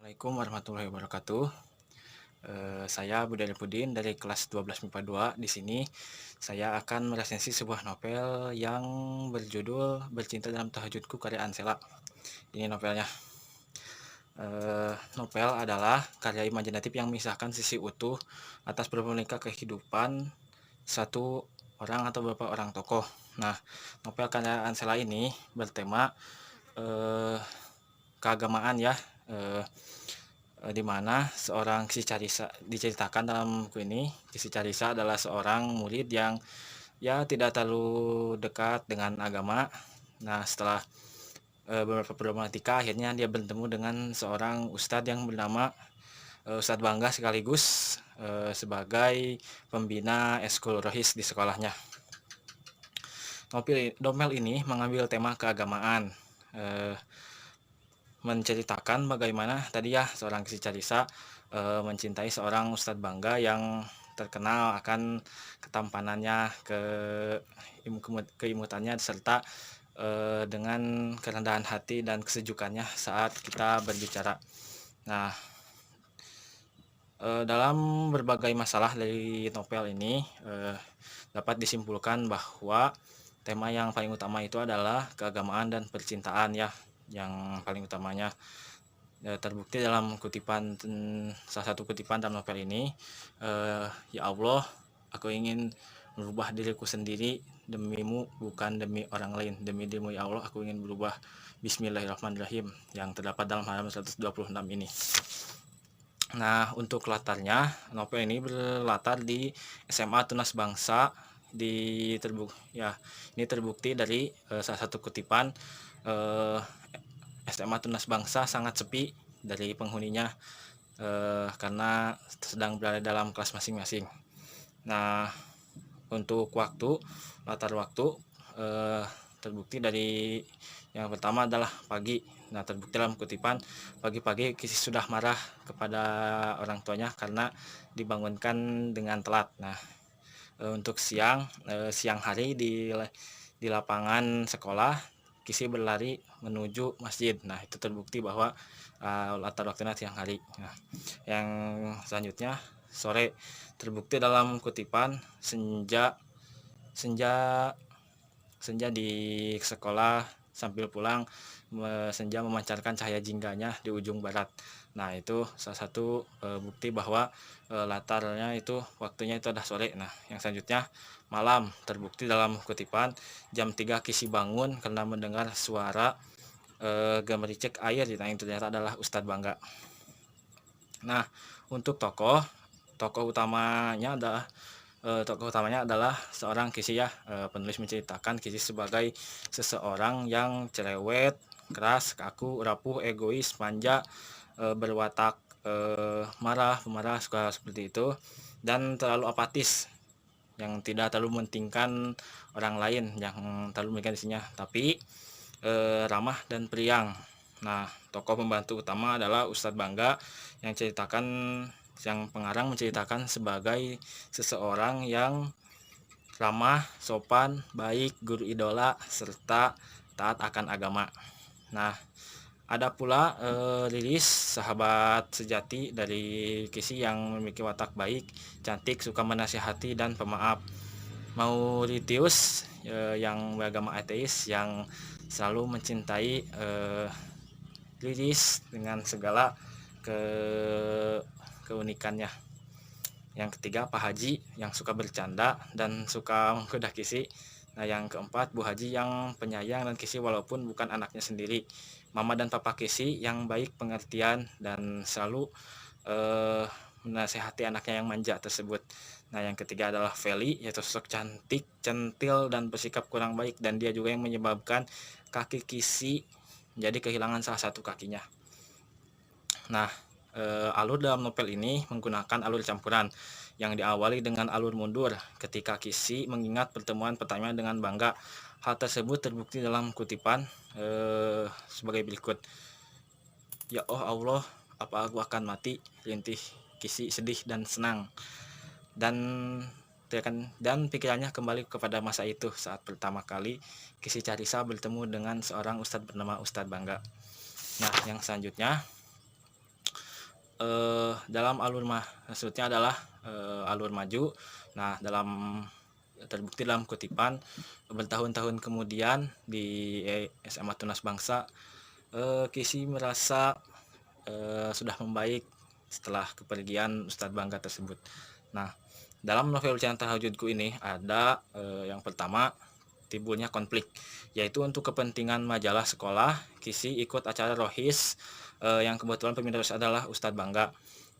Assalamualaikum warahmatullahi wabarakatuh. Saya Budi Pudin dari kelas 12 MIPA 2. Di sini saya akan meresensi sebuah novel yang berjudul Bercinta dalam Tahajudku karya Ansela. Ini novelnya. Novel adalah karya imajinatif yang memisahkan sisi utuh atas problematika kehidupan satu orang atau beberapa orang tokoh. Nah, novel karya Ansela ini bertema keagamaan ya. Di mana seorang Ki Carisa diceritakan dalam buku ini. Ki Carisa adalah seorang murid yang ya tidak terlalu dekat dengan agama. Nah, setelah beberapa problematika, akhirnya dia bertemu dengan seorang ustadz yang bernama Ustadz Bangga, sekaligus sebagai pembina eskul rohis di sekolahnya. Novel ini mengambil tema keagamaan, menceritakan bagaimana tadi ya seorang Ki Carisa mencintai seorang Ustadz Bangga yang terkenal akan ketampanannya, keimutannya, serta dengan kerendahan hati dan kesejukannya saat kita berbicara. Nah, dalam berbagai masalah dari novel ini dapat disimpulkan bahwa tema yang paling utama itu adalah keagamaan dan percintaan ya, yang paling utamanya. Terbukti dalam salah satu kutipan dalam novel ini, ya Allah, aku ingin merubah diriku sendiri demimu, bukan demi orang lain. Demi dirimu ya Allah, aku ingin berubah. Bismillahirrahmanirrahim, yang terdapat dalam halaman 126 ini. Nah, untuk latarnya, novel ini berlatar di SMA Tunas Bangsa. Ini terbukti dari salah satu kutipan, SMA Tunas Bangsa sangat sepi dari penghuninya karena sedang berada dalam kelas masing-masing. Nah, untuk latar waktu terbukti dari yang pertama adalah pagi. Nah, terbukti dalam kutipan, pagi-pagi Kisi sudah marah kepada orang tuanya karena dibangunkan dengan telat. Nah, untuk siang hari di lapangan sekolah, Kisi berlari menuju masjid. Nah, itu terbukti bahwa latar waktunya siang hari. Nah, yang selanjutnya sore, terbukti dalam kutipan senja di sekolah sambil pulang, senja memancarkan cahaya jingganya di ujung barat. Nah, itu salah satu bukti bahwa latarnya itu waktunya itu adalah sore. Nah, yang selanjutnya malam, terbukti dalam kutipan jam 3 Kisi bangun karena mendengar suara gemericik air. Nah, yang ternyata adalah Ustadz Bangga. Nah, untuk tokoh utamanya adalah seorang Kisi ya. Penulis menceritakan Kisi sebagai seseorang yang cerewet, keras, kaku, rapuh, egois, manja, berwatak pemarah, suka seperti itu, dan terlalu apatis, yang tidak terlalu mementingkan orang lain, yang terlalu mementingkan dirinya, tapi ramah dan periang. Nah, tokoh pembantu utama adalah Ustadz Bangga yang pengarang menceritakan sebagai seseorang yang ramah, sopan, baik, guru idola, serta taat akan agama. Nah, ada pula Lilis, sahabat sejati dari Kisi yang memiliki watak baik, cantik, suka menasihati, dan pemaaf. Mauritius yang beragama ateis, yang selalu mencintai Lilis dengan segala keunikannya. Yang ketiga, Pak Haji yang suka bercanda dan suka menggoda Kisi. Nah, yang keempat, Bu Haji yang penyayang dan Kisi walaupun bukan anaknya sendiri. Mama dan Papa Kisi yang baik, pengertian, dan selalu menasehati anaknya yang manja tersebut. Nah, yang ketiga adalah Feli, yaitu sosok cantik, centil, dan bersikap kurang baik, dan dia juga yang menyebabkan kaki Kisi jadi kehilangan salah satu kakinya. Nah, alur dalam novel ini menggunakan alur campuran yang diawali dengan alur mundur ketika Kisi mengingat pertemuan pertamanya dengan Bangga. Hal tersebut terbukti dalam kutipan sebagai berikut. Ya Allah, apa aku akan mati? Rintih Kisi sedih dan senang. Dan pikirannya kembali kepada masa itu saat pertama kali Kisi Carisa bertemu dengan seorang ustadz bernama Ustadz Bangga. Nah, yang selanjutnya dalam maksudnya adalah, alur maju. Nah, terbukti dalam kutipan bertahun-tahun kemudian di SMA Tunas Bangsa, Kisi merasa, sudah membaik setelah kepergian Ustadz Bangga tersebut. Nah, dalam novel Cinta Tahajudku ini ada, yang pertama, timbulnya konflik, yaitu untuk kepentingan majalah sekolah, Kisi ikut acara rohis, yang kebetulan peminat adalah Ustadz Bangga.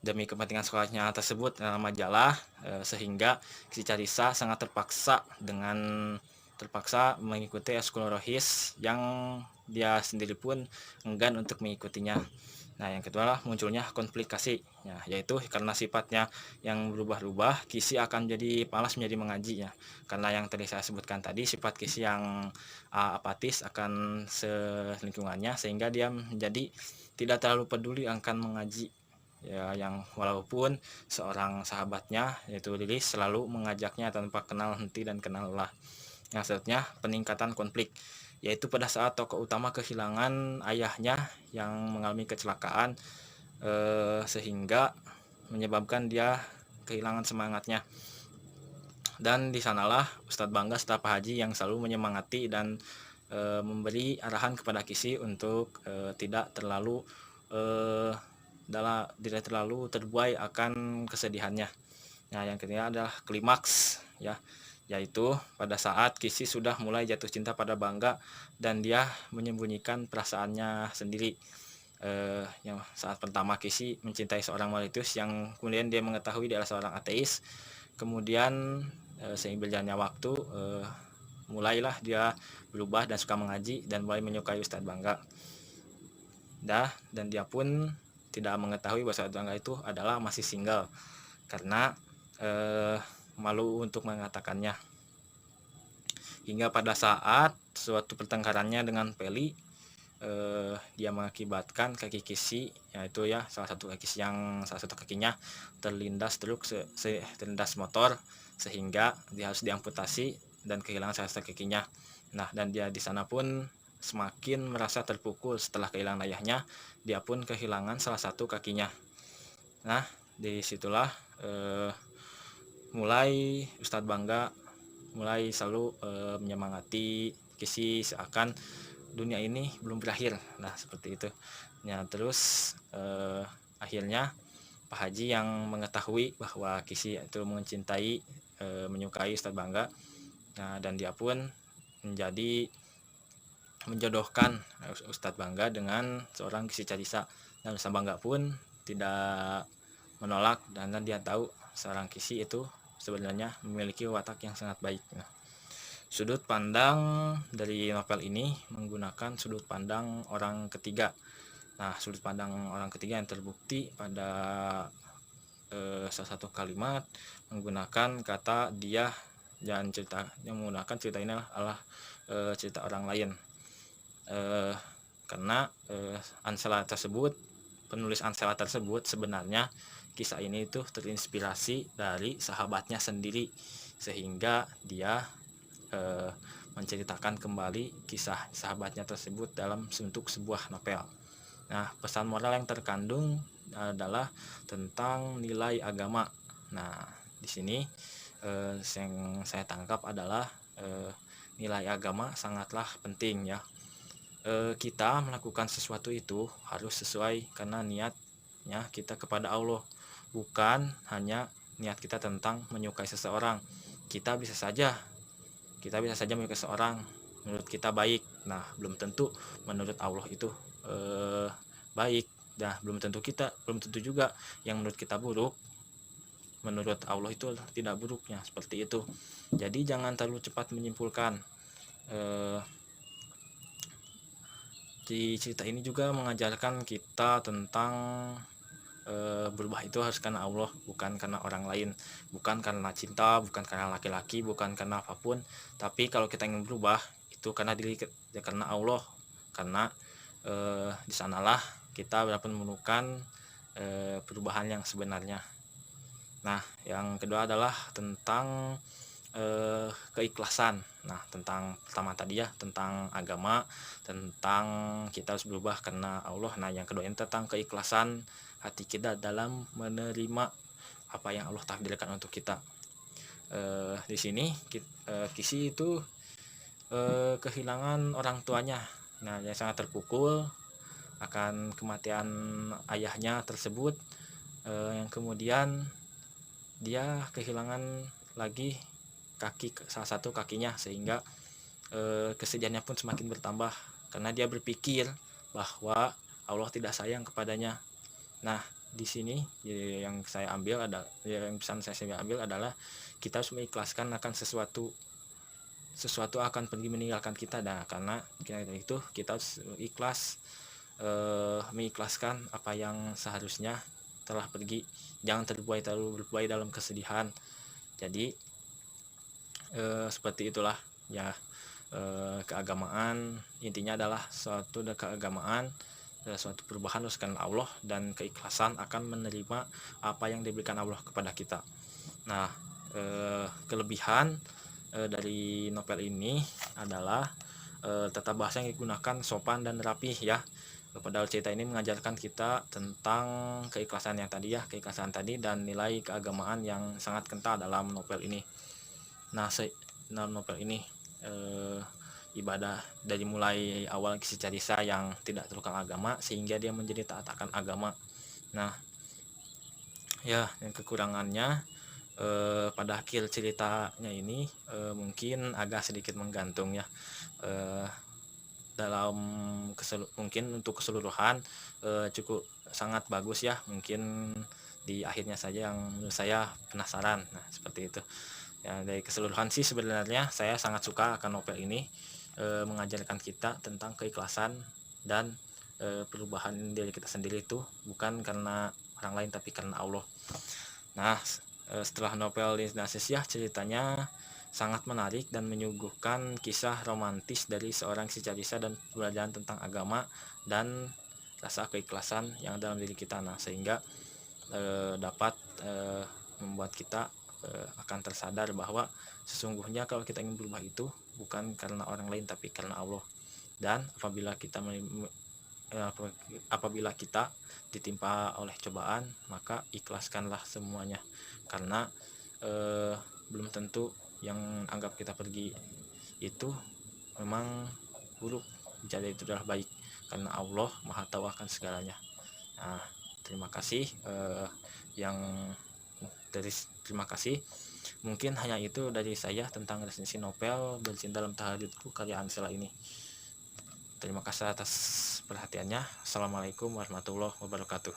Demi kepentingan sekolahnya tersebut dalam majalah, sehingga Kisi Carisa sangat terpaksa mengikuti ekskul rohis yang dia sendiri pun enggan untuk mengikutinya. Nah, yang kedua lah munculnya komplikasi, ya, yaitu karena sifatnya yang berubah-ubah, Kisi akan jadi malas menjadi mengaji, ya. Karena yang tadi saya sebutkan tadi, sifat Kisi yang apatis akan selingkungannya, sehingga dia menjadi tidak terlalu peduli akan mengaji, ya, yang walaupun seorang sahabatnya yaitu Lilis selalu mengajaknya tanpa kenal henti dan kenal lelah. Yang selanjutnya peningkatan konflik, yaitu pada saat tokoh utama kehilangan ayahnya yang mengalami kecelakaan, sehingga menyebabkan dia kehilangan semangatnya. Dan di sanalah Ustadz Bangga serta Pak Haji yang selalu menyemangati dan memberi arahan kepada Kisi untuk tidak terlalu terbuai akan kesedihannya. Nah, yang ketiga adalah klimaks, ya, yaitu pada saat Kisi sudah mulai jatuh cinta pada Bangga dan dia menyembunyikan perasaannya sendiri. Yang saat pertama Kisi mencintai seorang malitus yang kemudian dia mengetahui dia adalah seorang ateis. Kemudian seiring berjalannya waktu, mulailah dia berubah dan suka mengaji dan mulai menyukai Ustadz Bangga. Dan dia pun tidak mengetahui bahwa Ustadz Bangga itu adalah masih single karena malu untuk mengatakannya. Hingga pada saat suatu pertengkarannya dengan Peli, dia mengakibatkan kaki Kisi, yaitu ya salah satu kakinya terlindas terlindas motor, sehingga dia harus diamputasi dan kehilangan salah satu kakinya. Nah, dan dia di sana pun semakin merasa terpukul setelah kehilangan ayahnya, dia pun kehilangan salah satu kakinya. Nah, disitulah mulai Ustadz Bangga mulai selalu menyemangati Kisi seakan dunia ini belum berakhir. Nah, seperti itu. Ya, terus akhirnya Pak Haji yang mengetahui bahwa Kisi itu mencintai, menyukai Ustadz Bangga. Nah, dan dia pun menjodohkan Ustadz Bangga dengan seorang Kisi Carisa, dan Ustadz Bangga pun tidak menolak dan dia tahu seorang Kisi itu sebenarnya memiliki watak yang sangat baik. Nah, sudut pandang dari novel ini menggunakan sudut pandang orang ketiga. Nah, sudut pandang orang ketiga yang terbukti pada salah satu kalimat menggunakan kata dia, dan cerita yang menggunakan cerita ini adalah cerita orang lain. Karena penulis Ansela tersebut sebenarnya kisah ini itu terinspirasi dari sahabatnya sendiri, sehingga dia menceritakan kembali kisah sahabatnya tersebut dalam bentuk sebuah novel. Nah, pesan moral yang terkandung adalah tentang nilai agama. Nah, di sini yang saya tangkap adalah nilai agama sangatlah penting, ya. Kita melakukan sesuatu itu harus sesuai karena niatnya kita kepada Allah, bukan hanya niat kita tentang menyukai seseorang. Kita bisa saja menyukai seseorang menurut kita baik. Nah, belum tentu menurut Allah itu baik. Nah, belum tentu juga yang menurut kita buruk menurut Allah itu tidak buruknya, seperti itu. Jadi jangan terlalu cepat menyimpulkan. Di cerita ini juga mengajarkan kita tentang berubah itu harus karena Allah, bukan karena orang lain, bukan karena cinta, bukan karena laki-laki, bukan karena apapun. Tapi kalau kita ingin berubah itu karena karena Allah, karena di sanalah kita dapat menemukan perubahan yang sebenarnya. Nah, yang kedua adalah tentang keikhlasan. Nah, tentang pertama tadi ya, tentang agama, tentang kita harus berubah karena Allah. Nah, yang kedua ini tentang keikhlasan hati kita dalam menerima apa yang Allah takdirkan untuk kita. Di sini Kisi itu kehilangan orang tuanya. Nah, dia sangat terpukul akan kematian ayahnya tersebut, yang kemudian dia kehilangan lagi salah satu kakinya, sehingga kesedihannya pun semakin bertambah karena dia berpikir bahwa Allah tidak sayang kepadanya. Nah, di sini yang saya ambil yang pesan saya ambil adalah kita harus mengikhlaskan akan sesuatu akan pergi meninggalkan kita. Nah, karena itu kita harus ikhlas, mengikhlaskan apa yang seharusnya telah pergi, jangan terlalu berbuai dalam kesedihan. Jadi seperti itulah ya. Keagamaan intinya adalah keagamaan, suatu perubahan karena Allah, dan keikhlasan akan menerima apa yang diberikan Allah kepada kita. Nah, kelebihan dari novel ini adalah tata bahasa yang digunakan sopan dan rapih ya. Padahal cerita ini mengajarkan kita tentang keikhlasan tadi dan nilai keagamaan yang sangat kental dalam novel ini. Nah, dalam novel ini ibadah dari mulai awal Kisi Carisa yang tidak terkena agama sehingga dia menjadi taat akan agama. Nah, ya, yang kekurangannya pada akhir ceritanya ini mungkin agak sedikit menggantung ya. Dalam mungkin untuk keseluruhan cukup sangat bagus ya. Mungkin di akhirnya saja yang menurut saya penasaran. Nah, seperti itu. Ya, dari keseluruhan sih sebenarnya saya sangat suka akan novel ini, mengajarkan kita tentang keikhlasan dan perubahan diri kita sendiri itu bukan karena orang lain tapi karena Allah. Nah, setelah novel Dinastis ya, ceritanya sangat menarik dan menyuguhkan kisah romantis dari seorang Kisi Carisa dan pelajaran tentang agama dan rasa keikhlasan yang dalam diri kita. Nah, sehingga dapat membuat kita akan tersadar bahwa sesungguhnya kalau kita ingin berubah itu bukan karena orang lain tapi karena Allah. Dan apabila kita ditimpa oleh cobaan, maka ikhlaskanlah semuanya, karena belum tentu yang anggap kita pergi itu memang buruk, jadi itu adalah baik, karena Allah Maha Tahu akan segalanya. Nah, terima kasih terima kasih. Mungkin hanya itu dari saya tentang resensi novel Bercinta dalam Tahajudku karya Ansela ini. Terima kasih atas perhatiannya. Assalamualaikum warahmatullahi wabarakatuh.